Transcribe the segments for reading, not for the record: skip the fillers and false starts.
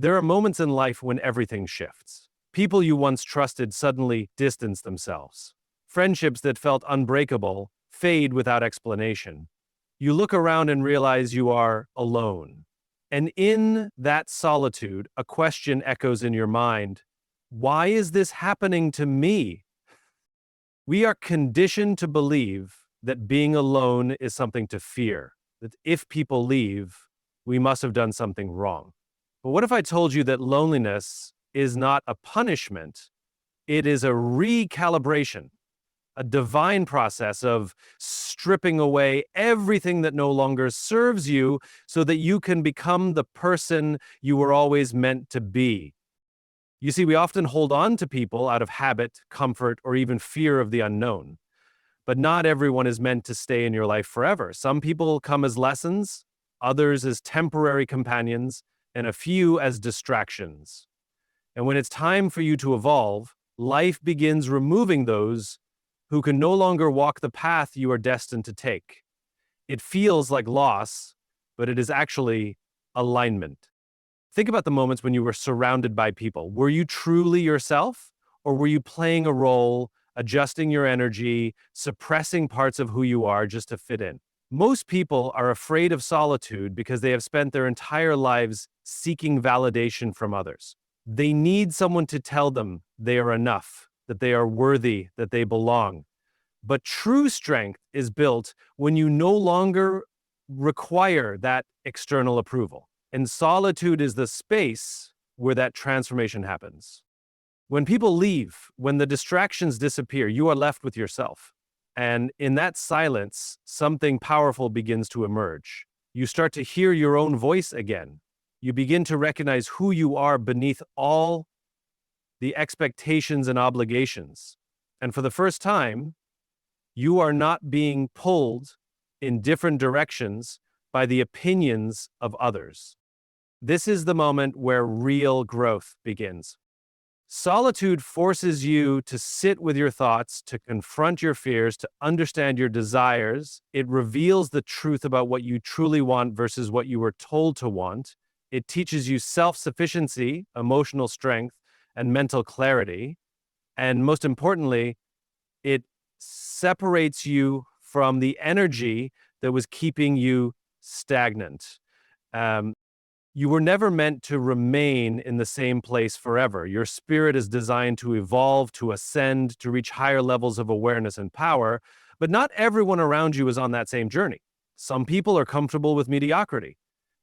There are moments in life when everything shifts. People you once trusted suddenly distance themselves. Friendships that felt unbreakable fade without explanation. You look around and realize you are alone. And in that solitude, a question echoes in your mind: why is this happening to me? We are conditioned to believe that being alone is something to fear, that if people leave, we must have done something wrong. But what if I told you that loneliness is not a punishment, it is a recalibration, a divine process of stripping away everything that no longer serves you so that you can become the person you were always meant to be? You see, we often hold on to people out of habit, comfort, or even fear of the unknown. But not everyone is meant to stay in your life forever. Some people come as lessons, others as temporary companions, and a few as distractions. And when it's time for you to evolve, life begins removing those who can no longer walk the path you are destined to take. It feels like loss, but it is actually alignment. Think about the moments when you were surrounded by people. Were you truly yourself, or were you playing a role, adjusting your energy, suppressing parts of who you are just to fit in? Most people are afraid of solitude because they have spent their entire lives seeking validation from others. They need someone to tell them they are enough, that they are worthy, that they belong. But true strength is built when you no longer require that external approval. And solitude is the space where that transformation happens. When people leave, when the distractions disappear, you are left with yourself. And in that silence, something powerful begins to emerge. You start to hear your own voice again. You begin to recognize who you are beneath all the expectations and obligations. And for the first time, you are not being pulled in different directions by the opinions of others. This is the moment where real growth begins. Solitude forces you to sit with your thoughts, to confront your fears, to understand your desires. It reveals the truth about what you truly want versus what you were told to want. It teaches you self-sufficiency, emotional strength, and mental clarity. And most importantly, it separates you from the energy that was keeping you stagnant. You were never meant to remain in the same place forever. Your spirit is designed to evolve, to ascend, to reach higher levels of awareness and power, but not everyone around you is on that same journey. Some people are comfortable with mediocrity.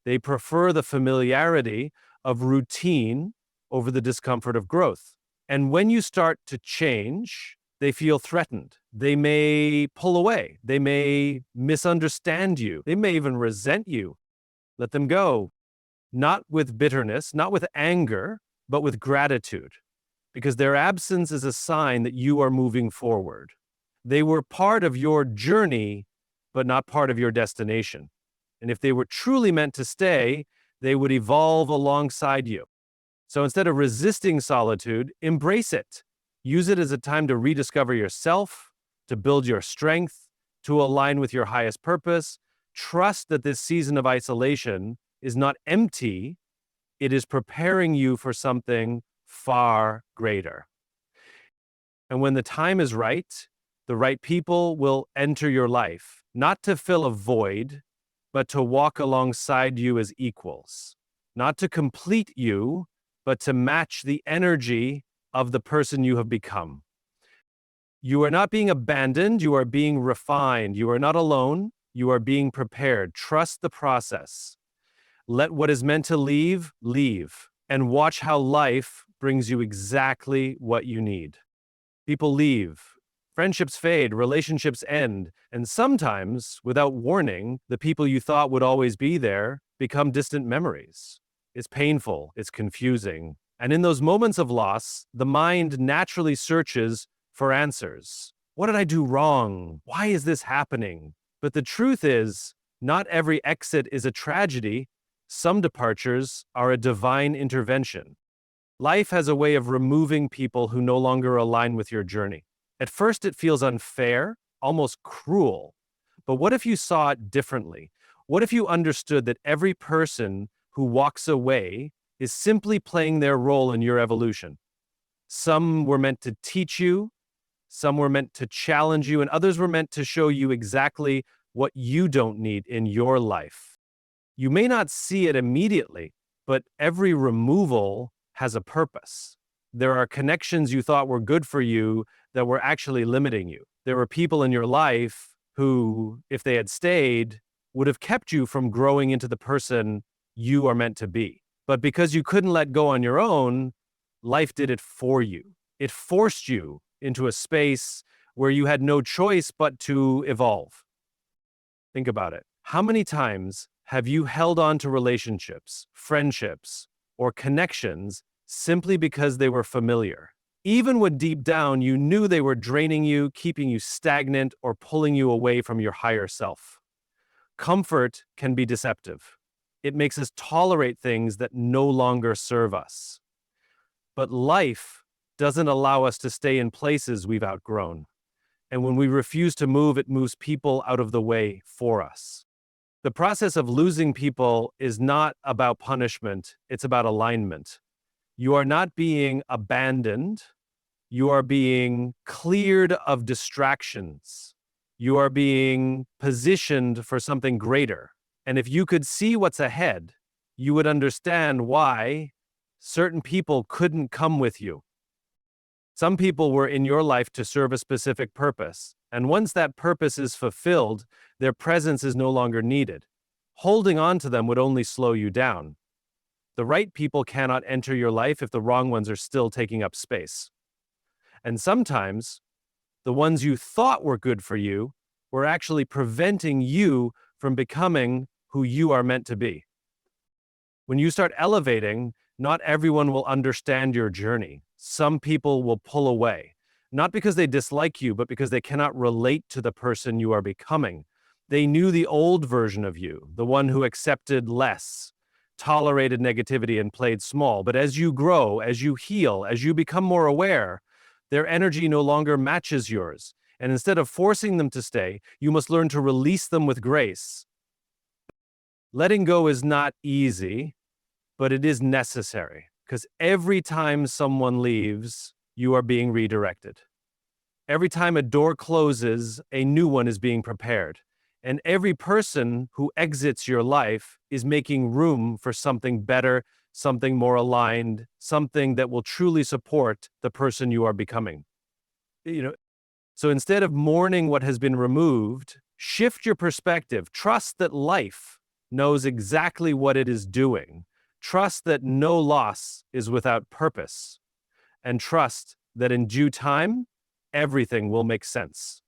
They prefer the familiarity of routine over the discomfort of growth. And when you start to change, they feel threatened. They may pull away. They may misunderstand you. They may even resent you. Let them go. Not with bitterness, not with anger, but with gratitude, because their absence is a sign that you are moving forward. They were part of your journey, but not part of your destination. And if they were truly meant to stay, they would evolve alongside you. So instead of resisting solitude, embrace it. Use it as a time to rediscover yourself, to build your strength, to align with your highest purpose. Trust that this season of isolation is not empty, it is preparing you for something far greater. And when the time is right, the right people will enter your life, not to fill a void, but to walk alongside you as equals, not to complete you, but to match the energy of the person you have become. You are not being abandoned, you are being refined. You are not alone, you are being prepared. Trust the process. Let what is meant to leave, leave, and watch how life brings you exactly what you need. People leave, friendships fade, relationships end, and sometimes, without warning, the people you thought would always be there become distant memories. It's painful, it's confusing, and in those moments of loss, the mind naturally searches for answers. What did I do wrong? Why is this happening? But the truth is, not every exit is a tragedy. Some departures are a divine intervention. Life has a way of removing people who no longer align with your journey. At first, it feels unfair, almost cruel. But what if you saw it differently? What if you understood that every person who walks away is simply playing their role in your evolution. Some were meant to teach you, some were meant to challenge you, and others were meant to show you exactly what you don't need in your life. You may not see it immediately, but every removal has a purpose. There are connections you thought were good for you that were actually limiting you. There were people in your life who, if they had stayed, would have kept you from growing into the person you are meant to be. But because you couldn't let go on your own, life did it for you. It forced you into a space where you had no choice but to evolve. Think about it. How many times have you held on to relationships, friendships, or connections simply because they were familiar? Even when deep down you knew they were draining you, keeping you stagnant, or pulling you away from your higher self. Comfort can be deceptive. It makes us tolerate things that no longer serve us. But life doesn't allow us to stay in places we've outgrown. And when we refuse to move, it moves people out of the way for us. The process of losing people is not about punishment, it's about alignment. You are not being abandoned, you are being cleared of distractions. You are being positioned for something greater. And if you could see what's ahead, you would understand why certain people couldn't come with you. Some people were in your life to serve a specific purpose, and once that purpose is fulfilled, their presence is no longer needed. Holding on to them would only slow you down. The right people cannot enter your life if the wrong ones are still taking up space. And sometimes, the ones you thought were good for you were actually preventing you from becoming who you are meant to be. When you start elevating, not everyone will understand your journey. Some people will pull away, not because they dislike you, but because they cannot relate to the person you are becoming. They knew the old version of you, the one who accepted less, tolerated negativity, and played small. But as you grow, as you heal, as you become more aware, their energy no longer matches yours. And instead of forcing them to stay, you must learn to release them with grace. Letting go is not easy, but it is necessary, because every time someone leaves, you are being redirected. Every time a door closes, a new one is being prepared. And every person who exits your life is making room for something better, something more aligned, something that will truly support the person you are becoming. So instead of mourning what has been removed, shift your perspective. Trust that life knows exactly what it is doing. Trust that no loss is without purpose. And trust that in due time, everything will make sense.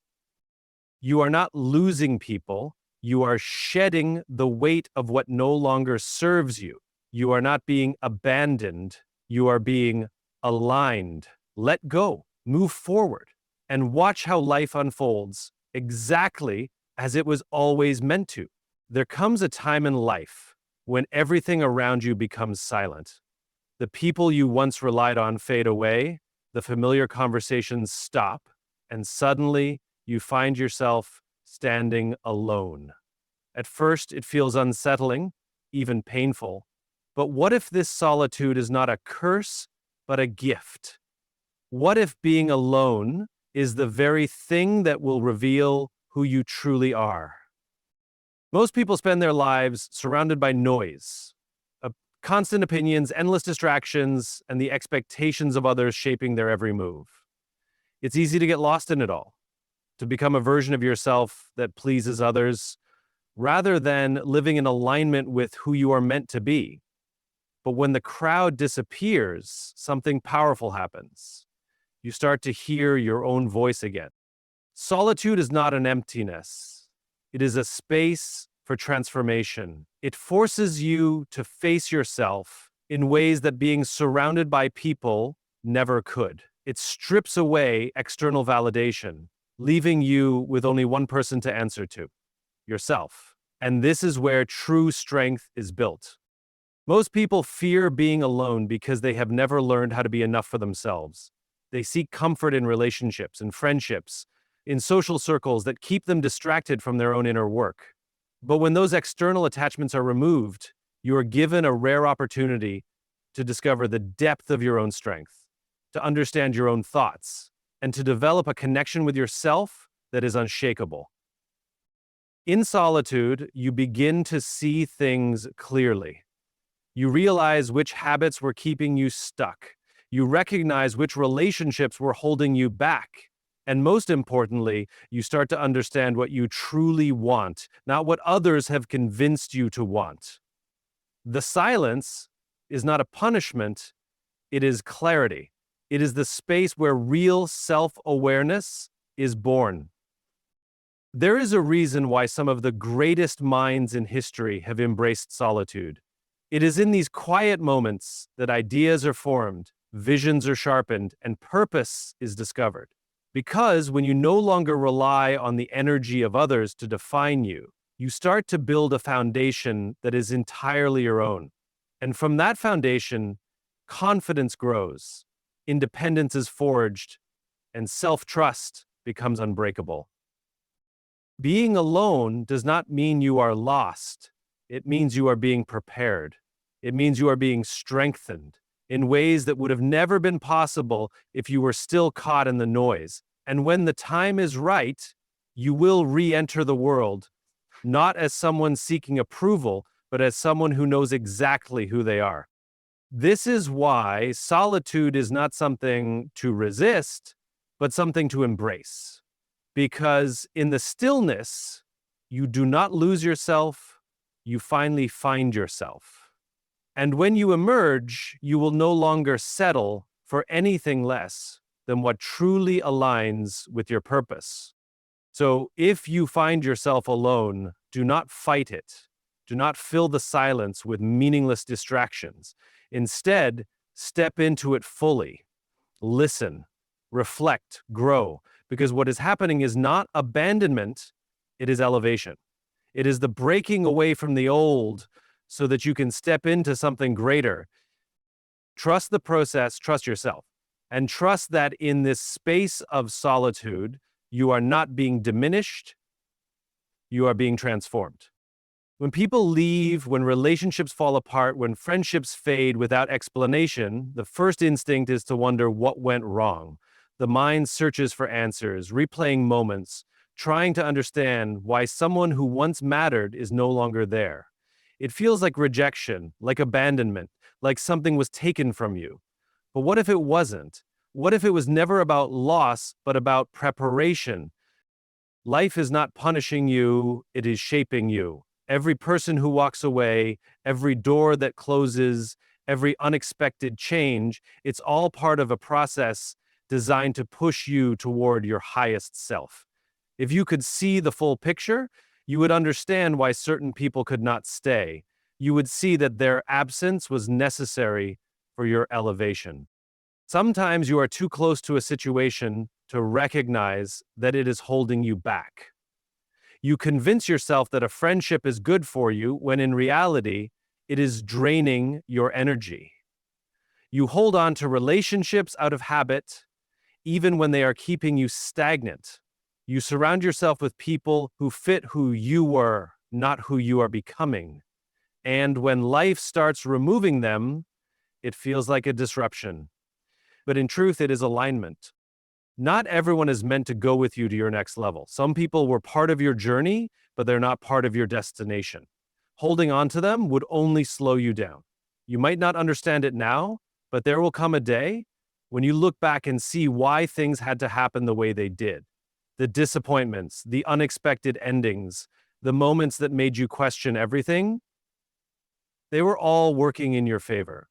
You are not losing people. You are shedding the weight of what no longer serves you. You are not being abandoned. You are being aligned. Let go, move forward, and watch how life unfolds exactly as it was always meant to. There comes a time in life when everything around you becomes silent. The people you once relied on fade away, the familiar conversations stop, and suddenly you find yourself standing alone. At first, it feels unsettling, even painful. But what if this solitude is not a curse, but a gift? What if being alone is the very thing that will reveal who you truly are? Most people spend their lives surrounded by noise, constant opinions, endless distractions, and the expectations of others shaping their every move. It's easy to get lost in it all, to become a version of yourself that pleases others, rather than living in alignment with who you are meant to be. But when the crowd disappears, something powerful happens. You start to hear your own voice again. Solitude is not an emptiness. It is a space for transformation. It forces you to face yourself in ways that being surrounded by people never could. It strips away external validation, leaving you with only one person to answer to: yourself. And this is where true strength is built. Most people fear being alone because they have never learned how to be enough for themselves. They seek comfort in relationships and friendships, in social circles that keep them distracted from their own inner work. But when those external attachments are removed, you are given a rare opportunity to discover the depth of your own strength, to understand your own thoughts, and to develop a connection with yourself that is unshakable. In solitude, you begin to see things clearly. You realize which habits were keeping you stuck. You recognize which relationships were holding you back. And most importantly, you start to understand what you truly want, not what others have convinced you to want. The silence is not a punishment, it is clarity. It is the space where real self-awareness is born. There is a reason why some of the greatest minds in history have embraced solitude. It is in these quiet moments that ideas are formed, visions are sharpened, and purpose is discovered. Because when you no longer rely on the energy of others to define you, you start to build a foundation that is entirely your own. And from that foundation, confidence grows, independence is forged, and self-trust becomes unbreakable. Being alone does not mean you are lost. It means you are being prepared. It means you are being strengthened in ways that would have never been possible if you were still caught in the noise. And when the time is right, you will re-enter the world, not as someone seeking approval, but as someone who knows exactly who they are. This is why solitude is not something to resist, but something to embrace. Because in the stillness, you do not lose yourself, you finally find yourself. And when you emerge, you will no longer settle for anything less than what truly aligns with your purpose. So if you find yourself alone, do not fight it. Do not fill the silence with meaningless distractions. Instead, step into it fully. Listen, reflect, grow, because what is happening is not abandonment, it is elevation. It is the breaking away from the old so that you can step into something greater. Trust the process, trust yourself, and trust that in this space of solitude, you are not being diminished, you are being transformed. When people leave, when relationships fall apart, when friendships fade without explanation, the first instinct is to wonder what went wrong. The mind searches for answers, replaying moments, trying to understand why someone who once mattered is no longer there. It feels like rejection, like abandonment, like something was taken from you. But what if it wasn't? What if it was never about loss, but about preparation? Life is not punishing you, it is shaping you. Every person who walks away, every door that closes, every unexpected change, it's all part of a process designed to push you toward your highest self. If you could see the full picture, you would understand why certain people could not stay. You would see that their absence was necessary for your elevation. Sometimes you are too close to a situation to recognize that it is holding you back. You convince yourself that a friendship is good for you when in reality, it is draining your energy. You hold on to relationships out of habit, even when they are keeping you stagnant. You surround yourself with people who fit who you were, not who you are becoming. And when life starts removing them, it feels like a disruption. But in truth, it is alignment. Not everyone is meant to go with you to your next level. Some people were part of your journey, but they're not part of your destination. Holding on to them would only slow you down. You might not understand it now, but there will come a day when you look back and see why things had to happen the way they did. The disappointments, the unexpected endings, the moments that made you question everything, they were all working in your favor.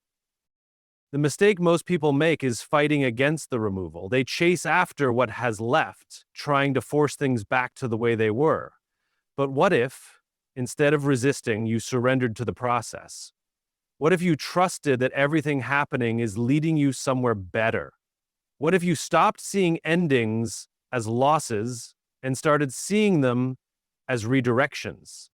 The mistake most people make is fighting against the removal. They chase after what has left, trying to force things back to the way they were. But what if, instead of resisting, you surrendered to the process? What if you trusted that everything happening is leading you somewhere better? What if you stopped seeing endings as losses and started seeing them as redirections?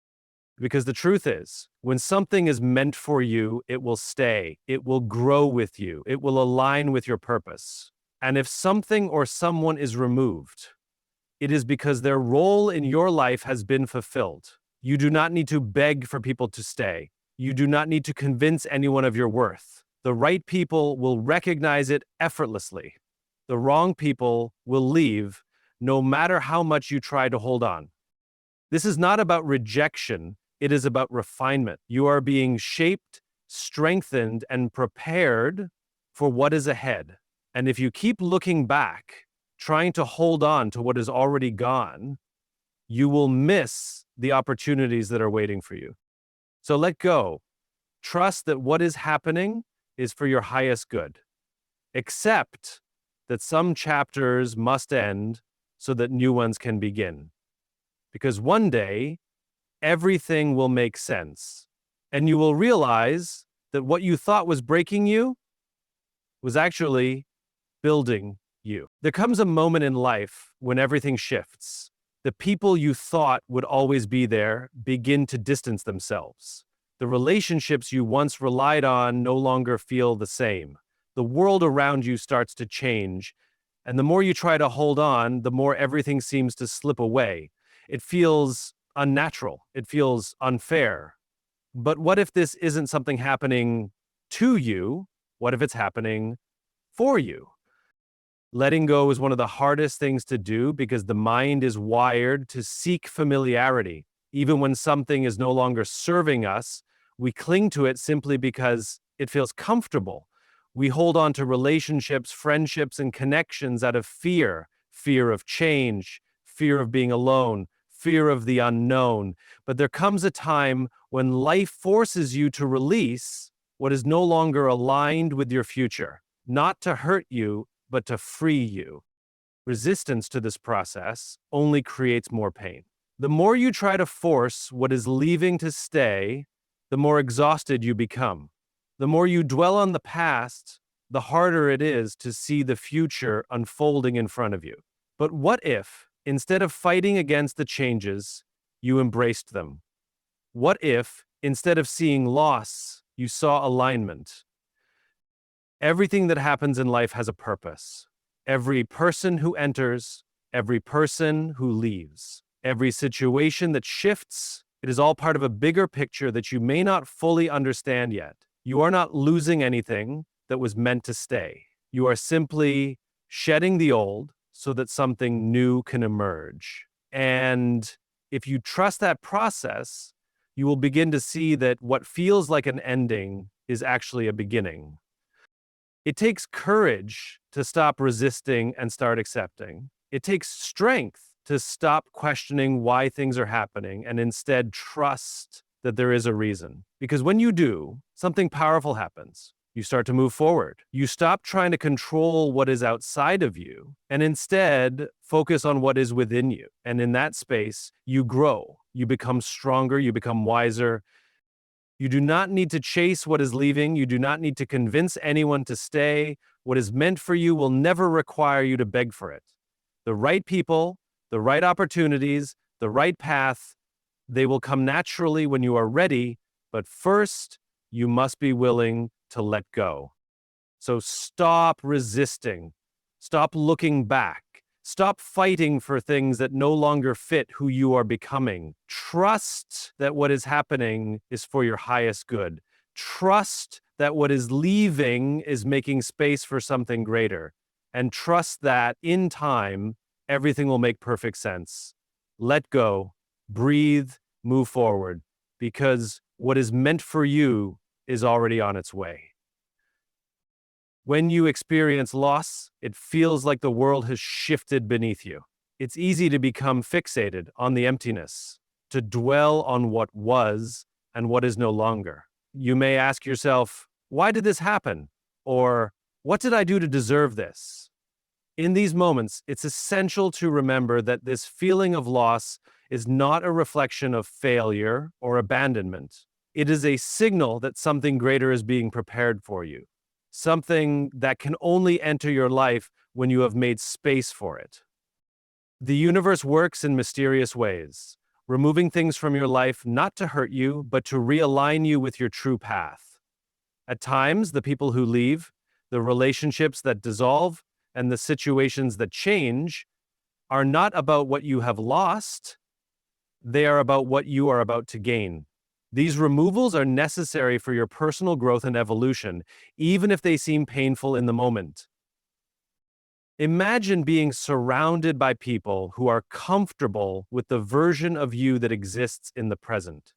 Because the truth is, when something is meant for you, it will stay. It will grow with you. It will align with your purpose. And if something or someone is removed, it is because their role in your life has been fulfilled. You do not need to beg for people to stay. You do not need to convince anyone of your worth. The right people will recognize it effortlessly. The wrong people will leave, no matter how much you try to hold on. This is not about rejection, it is about refinement. You are being shaped, strengthened, and prepared for what is ahead. And if you keep looking back, trying to hold on to what is already gone, you will miss the opportunities that are waiting for you. So let go. Trust that what is happening is for your highest good. Accept that some chapters must end so that new ones can begin. Because one day, everything will make sense. And you will realize that what you thought was breaking you was actually building you. There comes a moment in life when everything shifts. The people you thought would always be there begin to distance themselves. The relationships you once relied on no longer feel the same. The world around you starts to change, and the more you try to hold on, the more everything seems to slip away. It feels unnatural. It feels unfair. But what if this isn't something happening to you? What if it's happening for you? Letting go is one of the hardest things to do because the mind is wired to seek familiarity. Even when something is no longer serving us, we cling to it simply because it feels comfortable. We hold on to relationships, friendships, and connections out of fear of change, fear of being alone, fear of the unknown. But there comes a time when life forces you to release what is no longer aligned with your future, not to hurt you, but to free you. Resistance to this process only creates more pain. The more you try to force what is leaving to stay, the more exhausted you become. The more you dwell on the past, the harder it is to see the future unfolding in front of you. But what if, instead of fighting against the changes, you embraced them? What if, instead of seeing loss, you saw alignment? Everything that happens in life has a purpose. Every person who enters, every person who leaves, every situation that shifts, it is all part of a bigger picture that you may not fully understand yet. You are not losing anything that was meant to stay. You are simply shedding the old so that something new can emerge. And if you trust that process, you will begin to see that what feels like an ending is actually a beginning. It takes courage to stop resisting and start accepting. It takes strength to stop questioning why things are happening and instead trust that there is a reason. Because when you do, something powerful happens. You start to move forward. You stop trying to control what is outside of you and instead focus on what is within you. And in that space, you grow. You become stronger. You become wiser. You do not need to chase what is leaving. You do not need to convince anyone to stay. What is meant for you will never require you to beg for it. The right people, the right opportunities, the right path, they will come naturally when you are ready, but first, you must be willing to let go. So stop resisting. Stop looking back. Stop fighting for things that no longer fit who you are becoming. Trust that what is happening is for your highest good. Trust that what is leaving is making space for something greater. And trust that in time, everything will make perfect sense. Let go, breathe, move forward, because what is meant for you is already on its way. When you experience loss, it feels like the world has shifted beneath you. It's easy to become fixated on the emptiness, to dwell on what was and what is no longer. You may ask yourself, why did this happen? Or, what did I do to deserve this? In these moments, it's essential to remember that this feeling of loss is not a reflection of failure or abandonment. It is a signal that something greater is being prepared for you. Something that can only enter your life when you have made space for it. The universe works in mysterious ways, removing things from your life not to hurt you, but to realign you with your true path. At times, the people who leave, the relationships that dissolve, and the situations that change are not about what you have lost, they are about what you are about to gain. These removals are necessary for your personal growth and evolution, even if they seem painful in the moment. Imagine being surrounded by people who are comfortable with the version of you that exists in the present.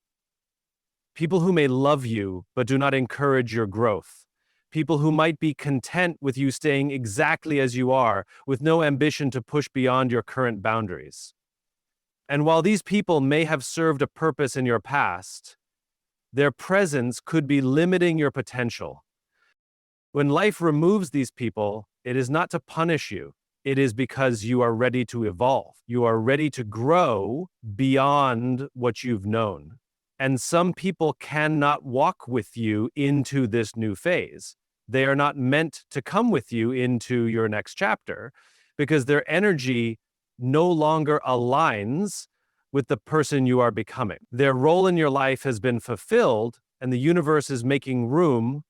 People who may love you but do not encourage your growth. People who might be content with you staying exactly as you are, with no ambition to push beyond your current boundaries. And while these people may have served a purpose in your past, their presence could be limiting your potential. When life removes these people, it is not to punish you. It is because you are ready to evolve. You are ready to grow beyond what you've known. And some people cannot walk with you into this new phase. They are not meant to come with you into your next chapter because their energy no longer aligns with the person you are becoming. Their role in your life has been fulfilled, and the universe is making room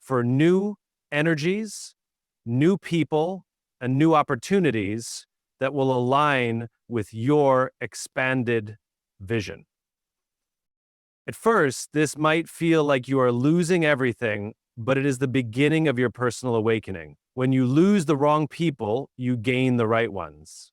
for new energies, new people, and new opportunities that will align with your expanded vision. At first, this might feel like you are losing everything, but it is the beginning of your personal awakening. When you lose the wrong people, you gain the right ones.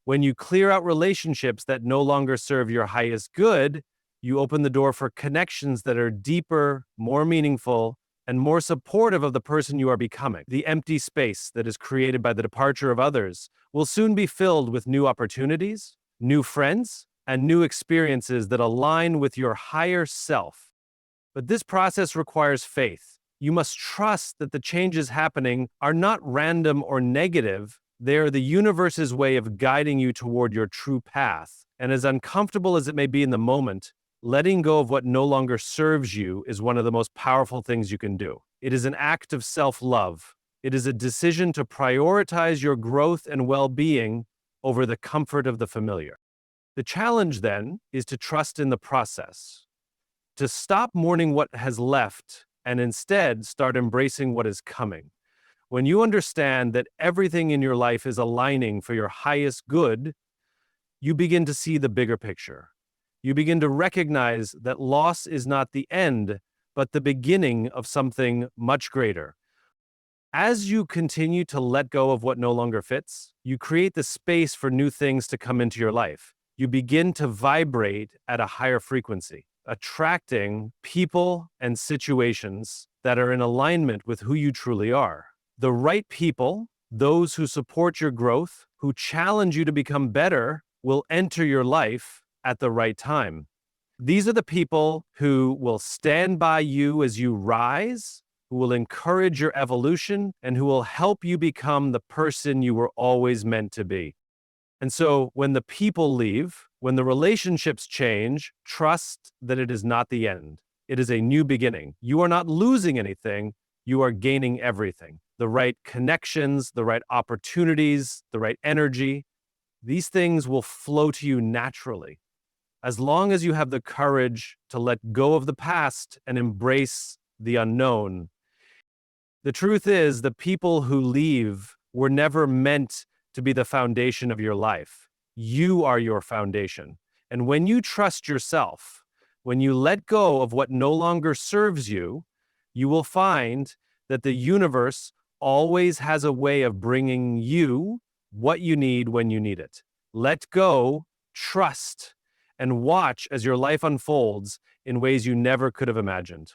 When you clear out relationships that no longer serve your highest good, you open the door for connections that are deeper, more meaningful, and more supportive of the person you are becoming. The empty space that is created by the departure of others will soon be filled with new opportunities, new friends, and new experiences that align with your higher self. But this process requires faith. You must trust that the changes happening are not random or negative. They are the universe's way of guiding you toward your true path. And as uncomfortable as it may be in the moment, letting go of what no longer serves you is one of the most powerful things you can do. It is an act of self-love. It is a decision to prioritize your growth and well-being over the comfort of the familiar. The challenge, then, is to trust in the process, to stop mourning what has left and instead start embracing what is coming. When you understand that everything in your life is aligning for your highest good, you begin to see the bigger picture. You begin to recognize that loss is not the end, but the beginning of something much greater. As you continue to let go of what no longer fits, you create the space for new things to come into your life. You begin to vibrate at a higher frequency, attracting people and situations that are in alignment with who you truly are. The right people, those who support your growth, who challenge you to become better, will enter your life at the right time. These are the people who will stand by you as you rise, who will encourage your evolution, and who will help you become the person you were always meant to be. And so when the people leave, when the relationships change, trust that it is not the end. It is a new beginning. You are not losing anything. You are gaining everything. The right connections, the right opportunities, the right energy. These things will flow to you naturally. As long as you have the courage to let go of the past and embrace the unknown. The truth is, the people who leave were never meant to be the foundation of your life. You are your foundation. And when you trust yourself, when you let go of what no longer serves you, you will find that the universe always has a way of bringing you what you need when you need it. Let go, trust, and watch as your life unfolds in ways you never could have imagined.